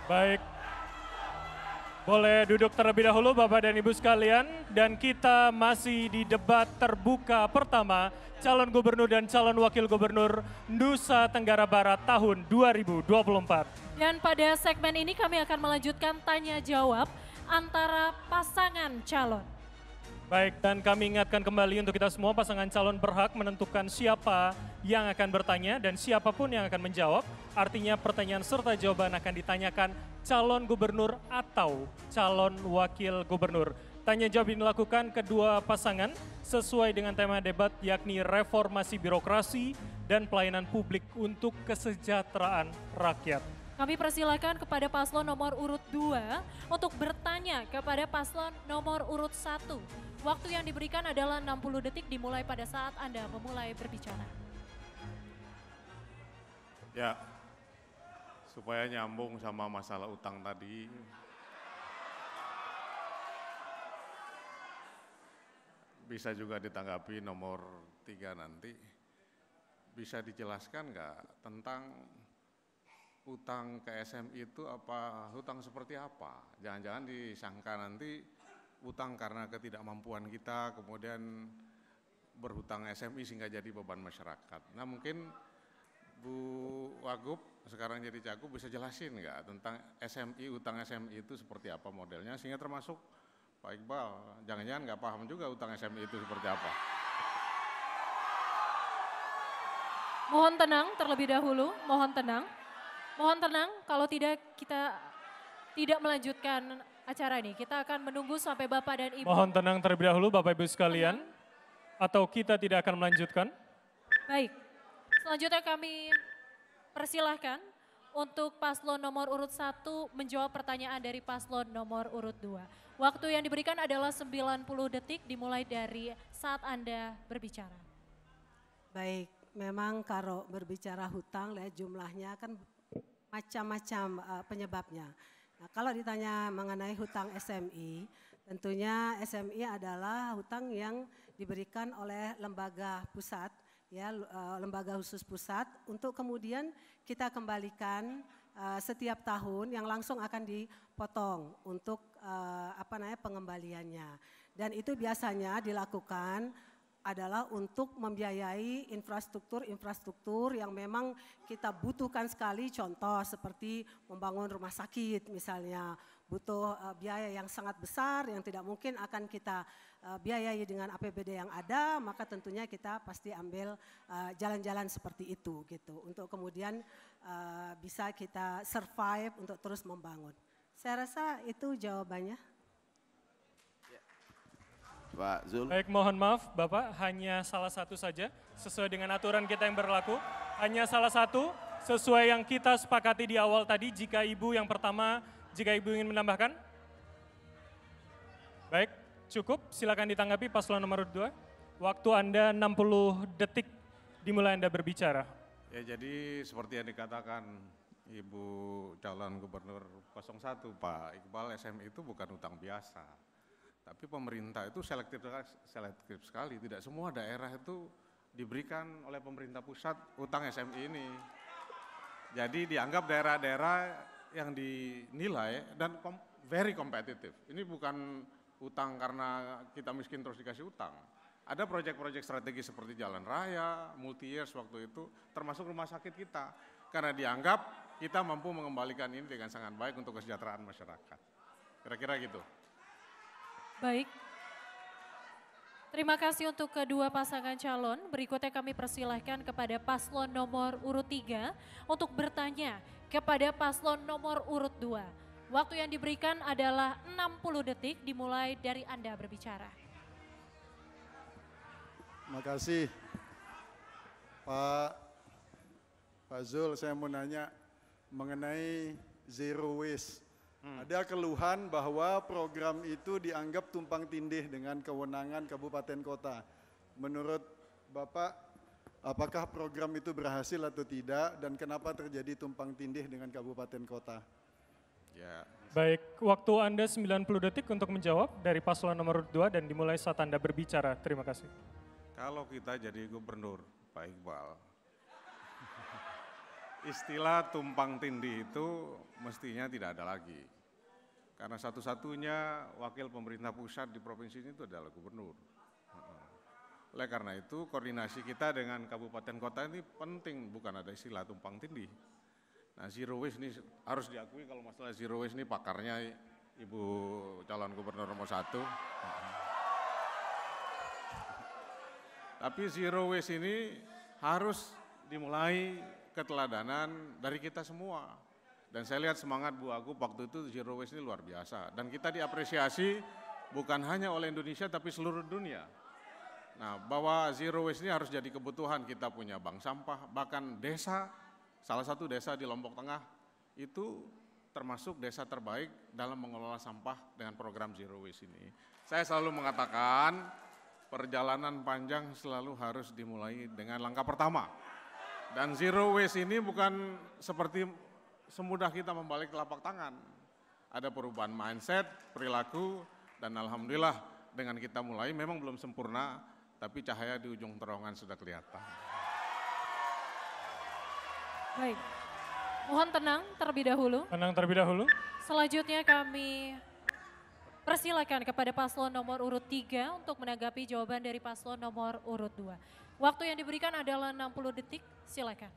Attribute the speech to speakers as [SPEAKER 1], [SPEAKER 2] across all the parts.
[SPEAKER 1] Baik, boleh duduk terlebih dahulu Bapak dan Ibu sekalian. Dan kita masih di debat terbuka pertama calon gubernur dan calon wakil gubernur Nusa Tenggara Barat tahun 2024.
[SPEAKER 2] Dan pada segmen ini kami akan melanjutkan tanya jawab antara pasangan calon.
[SPEAKER 1] Baik, dan kami ingatkan kembali untuk kita semua pasangan calon berhak menentukan siapa yang akan bertanya dan siapapun yang akan menjawab. Artinya pertanyaan serta jawaban akan ditanyakan calon gubernur atau calon wakil gubernur. Tanya jawab dilakukan kedua pasangan sesuai dengan tema debat yakni reformasi birokrasi dan pelayanan publik untuk kesejahteraan rakyat.
[SPEAKER 2] Kami persilakan kepada paslon nomor urut 2 untuk bertanya kepada paslon nomor urut 1. Waktu yang diberikan adalah 60 detik dimulai pada saat Anda memulai berbicara.
[SPEAKER 3] Ya, supaya nyambung sama masalah utang tadi. Bisa juga ditanggapi nomor 3 nanti. Bisa dijelaskan nggak tentang utang ke SMI itu apa, utang seperti apa? Jangan-jangan disangka nanti utang karena ketidakmampuan kita, kemudian berhutang SMI sehingga jadi beban masyarakat. Nah mungkin Bu Wagub sekarang jadi Cagup bisa jelasin nggak tentang SMI, utang SMI itu seperti apa modelnya, sehingga termasuk Pak Iqbal, jangan-jangan nggak paham juga utang SMI itu seperti apa.
[SPEAKER 2] Mohon tenang terlebih dahulu, mohon tenang. Mohon tenang, kalau tidak kita tidak melanjutkan acara ini. Kita akan menunggu sampai Bapak dan Ibu.
[SPEAKER 1] Mohon tenang terlebih dahulu Bapak Ibu sekalian. Atau kita tidak akan melanjutkan.
[SPEAKER 2] Baik, selanjutnya kami persilahkan untuk paslon nomor urut 1 menjawab pertanyaan dari paslon nomor urut 2. Waktu yang diberikan adalah 90 detik dimulai dari saat Anda berbicara.
[SPEAKER 4] Baik, memang kalau berbicara hutang lihat jumlahnya kan macam-macam penyebabnya. Nah, kalau ditanya mengenai hutang SMI, tentunya SMI adalah hutang yang diberikan oleh lembaga pusat, ya, lembaga khusus pusat untuk kemudian kita kembalikan setiap tahun yang langsung akan dipotong untuk pengembaliannya. Dan itu biasanya dilakukan adalah untuk membiayai infrastruktur yang memang kita butuhkan sekali, contoh seperti membangun rumah sakit misalnya, butuh biaya yang sangat besar yang tidak mungkin akan kita biayai dengan APBD yang ada, maka tentunya kita pasti ambil jalan-jalan seperti itu gitu, untuk kemudian bisa kita survive untuk terus membangun. Saya rasa itu jawabannya.
[SPEAKER 5] Pak Zul.
[SPEAKER 1] Baik, mohon maaf Bapak, hanya salah satu saja sesuai dengan aturan kita yang berlaku. Hanya salah satu sesuai yang kita sepakati di awal tadi. Jika Ibu yang pertama, jika Ibu ingin menambahkan. Baik, cukup. Silakan ditanggapi paslon nomor 2. Waktu Anda 60 detik dimulai Anda berbicara.
[SPEAKER 3] Ya jadi seperti yang dikatakan Ibu calon gubernur 01 Pak Iqbal, SMI itu bukan utang biasa. Tapi pemerintah itu selektif sekali, tidak semua daerah itu diberikan oleh pemerintah pusat utang SMI ini. Jadi dianggap daerah-daerah yang dinilai dan very kompetitif. Ini bukan utang karena kita miskin terus dikasih utang. Ada proyek-proyek strategis seperti jalan raya, multi years waktu itu, termasuk rumah sakit kita. Karena dianggap kita mampu mengembalikan ini dengan sangat baik untuk kesejahteraan masyarakat. Kira-kira gitu.
[SPEAKER 2] Baik, terima kasih untuk kedua pasangan calon. Berikutnya kami persilahkan kepada paslon nomor urut 3 untuk bertanya kepada paslon nomor urut 2. Waktu yang diberikan adalah 60 detik dimulai dari Anda berbicara.
[SPEAKER 6] Terima kasih Pak Zul, saya mau nanya mengenai zero waste. Ada keluhan bahwa program itu dianggap tumpang tindih dengan kewenangan kabupaten kota. Menurut Bapak, apakah program itu berhasil atau tidak dan kenapa terjadi tumpang tindih dengan kabupaten kota?
[SPEAKER 3] Ya.
[SPEAKER 1] Baik, waktu Anda 90 detik untuk menjawab dari paslon nomor 2 dan dimulai saat Anda berbicara. Terima kasih.
[SPEAKER 3] Kalau kita jadi gubernur, Pak Iqbal, istilah tumpang tindih itu mestinya tidak ada lagi. Karena satu-satunya wakil pemerintah pusat di provinsi ini itu adalah gubernur. Oleh karena itu koordinasi kita dengan kabupaten kota ini penting, bukan ada istilah tumpang tindih. Nah zero waste ini harus diakui kalau masalah zero waste ini pakarnya Ibu calon gubernur nomor 1. Tapi zero waste ini harus dimulai keteladanan dari kita semua. Dan saya lihat semangat Bu Agu waktu itu zero waste ini luar biasa. Dan kita diapresiasi bukan hanya oleh Indonesia tapi seluruh dunia. Nah bahwa zero waste ini harus jadi kebutuhan, kita punya bank sampah, bahkan desa, salah satu desa di Lombok Tengah itu termasuk desa terbaik dalam mengelola sampah dengan program zero waste ini. Saya selalu mengatakan perjalanan panjang selalu harus dimulai dengan langkah pertama. Dan zero waste ini bukan seperti semudah kita membalik telapak tangan. Ada perubahan mindset, perilaku, dan alhamdulillah dengan kita mulai memang belum sempurna, tapi cahaya di ujung terowongan sudah kelihatan.
[SPEAKER 2] Baik, mohon tenang terlebih dahulu.
[SPEAKER 1] Tenang terlebih dahulu.
[SPEAKER 2] Selanjutnya kami persilakan kepada paslon nomor urut 3 untuk menanggapi jawaban dari paslon nomor urut 2. Waktu yang diberikan adalah 60 detik, silakan.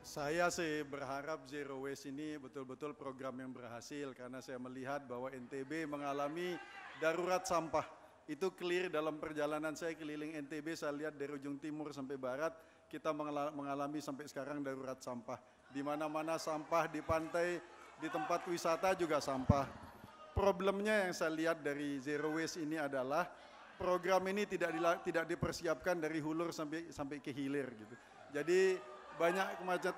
[SPEAKER 6] Saya sih berharap Zero Waste ini betul-betul program yang berhasil karena saya melihat bahwa NTB mengalami darurat sampah. Itu clear dalam perjalanan saya keliling NTB, saya lihat dari ujung timur sampai barat, kita mengalami sampai sekarang darurat sampah. Di mana-mana sampah, di pantai, di tempat wisata juga sampah. Problemnya yang saya lihat dari Zero Waste ini adalah program ini tidak dipersiapkan dari hulur sampai ke hilir gitu. Jadi banyak kemacetan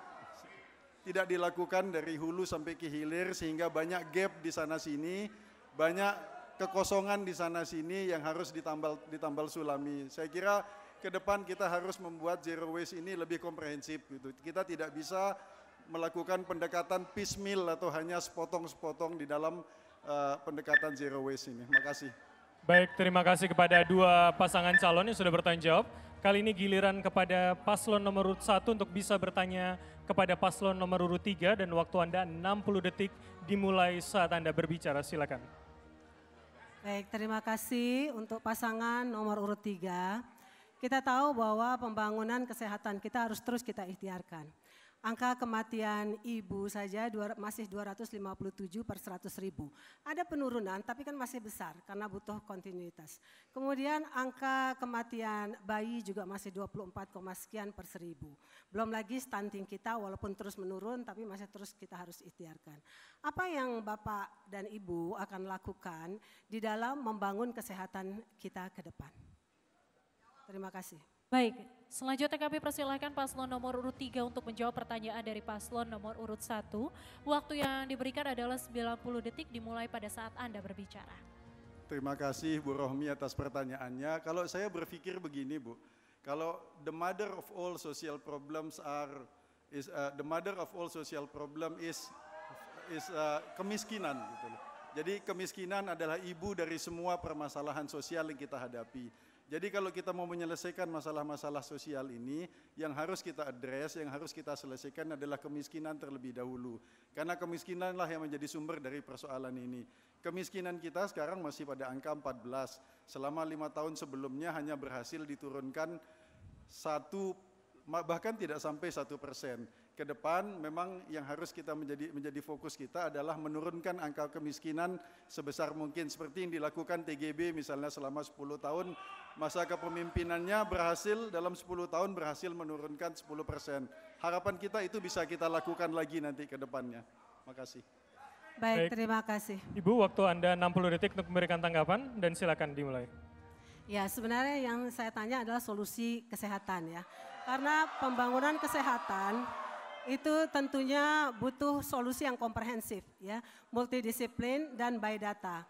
[SPEAKER 6] tidak dilakukan dari hulu sampai ke hilir sehingga banyak gap di sana sini, banyak kekosongan di sana sini yang harus ditambal sulami. Saya kira ke depan kita harus membuat zero waste ini lebih komprehensif gitu. Kita tidak bisa melakukan pendekatan piecemeal atau hanya sepotong-sepotong di dalam pendekatan zero waste ini. Makasih.
[SPEAKER 1] Baik, terima kasih kepada dua pasangan calon yang sudah bertanggung jawab. Kali ini giliran kepada paslon nomor urut 1 untuk bisa bertanya kepada paslon nomor urut 3 dan waktu Anda 60 detik dimulai saat Anda berbicara, silakan.
[SPEAKER 4] Baik, terima kasih untuk pasangan nomor urut 3. Kita tahu bahwa pembangunan kesehatan kita harus terus kita ikhtiarkan. Angka kematian ibu saja masih 257 per 100 ribu. Ada penurunan tapi kan masih besar karena butuh kontinuitas. Kemudian angka kematian bayi juga masih 24, sekian per 1000. Belum lagi stunting kita walaupun terus menurun tapi masih terus kita harus ikhtiarkan. Apa yang Bapak dan Ibu akan lakukan di dalam membangun kesehatan kita ke depan? Terima kasih.
[SPEAKER 2] Baik, selanjutnya kami persilahkan paslon nomor urut 3 untuk menjawab pertanyaan dari paslon nomor urut 1. Waktu yang diberikan adalah 90 detik dimulai pada saat Anda berbicara.
[SPEAKER 6] Terima kasih Bu Rohmi atas pertanyaannya. Kalau saya berpikir begini Bu, kalau the mother of all social problems is kemiskinan gitu. Jadi kemiskinan adalah ibu dari semua permasalahan sosial yang kita hadapi. Jadi kalau kita mau menyelesaikan masalah-masalah sosial ini, yang harus kita address, yang harus kita selesaikan adalah kemiskinan terlebih dahulu. Karena kemiskinanlah yang menjadi sumber dari persoalan ini. Kemiskinan kita sekarang masih pada angka 14. Selama 5 tahun sebelumnya hanya berhasil diturunkan bahkan tidak sampai 1%. Ke depan memang yang harus kita menjadi fokus kita adalah menurunkan angka kemiskinan sebesar mungkin seperti yang dilakukan TGB misalnya selama 10 tahun masa kepemimpinannya berhasil dalam 10 tahun berhasil menurunkan 10%. Harapan kita itu bisa kita lakukan lagi nanti ke depannya. Makasih.
[SPEAKER 4] Baik, terima kasih.
[SPEAKER 1] Ibu, waktu Anda 60 detik untuk memberikan tanggapan dan silakan dimulai.
[SPEAKER 4] Ya, sebenarnya yang saya tanya adalah solusi kesehatan ya. Karena pembangunan kesehatan itu tentunya butuh solusi yang komprehensif ya, multidisiplin dan by data.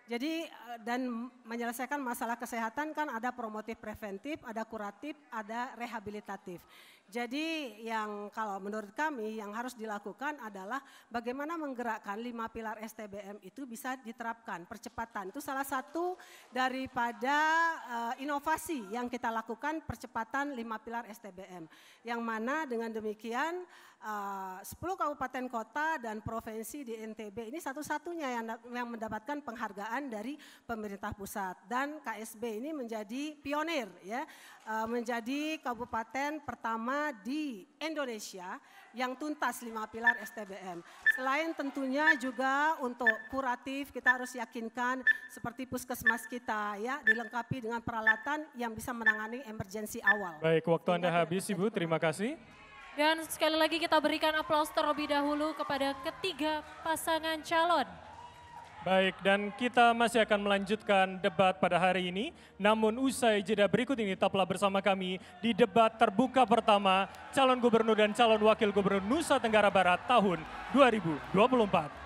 [SPEAKER 4] Jadi dan menyelesaikan masalah kesehatan kan ada promotif preventif, ada kuratif, ada rehabilitatif. Jadi yang kalau menurut kami yang harus dilakukan adalah bagaimana menggerakkan 5 pilar STBM itu bisa diterapkan. Percepatan itu salah satu daripada inovasi yang kita lakukan, percepatan 5 pilar STBM. Yang mana dengan demikian 10 kabupaten kota dan provinsi di NTB ini satu-satunya yang mendapatkan penghargaan dari pemerintah pusat, dan KSB ini menjadi pionir ya, menjadi kabupaten pertama di Indonesia yang tuntas 5 pilar STBM. Selain tentunya juga untuk kuratif kita harus yakinkan seperti puskesmas kita ya dilengkapi dengan peralatan yang bisa menangani emergensi awal.
[SPEAKER 1] Baik, waktu Anda habis Ibu, terima kasih.
[SPEAKER 2] Dan sekali lagi kita berikan aplaus terlebih dahulu kepada ketiga pasangan calon.
[SPEAKER 1] Baik, dan kita masih akan melanjutkan debat pada hari ini. Namun usai jeda berikut ini tetaplah bersama kami di debat terbuka pertama calon gubernur dan calon wakil gubernur Nusa Tenggara Barat tahun 2024.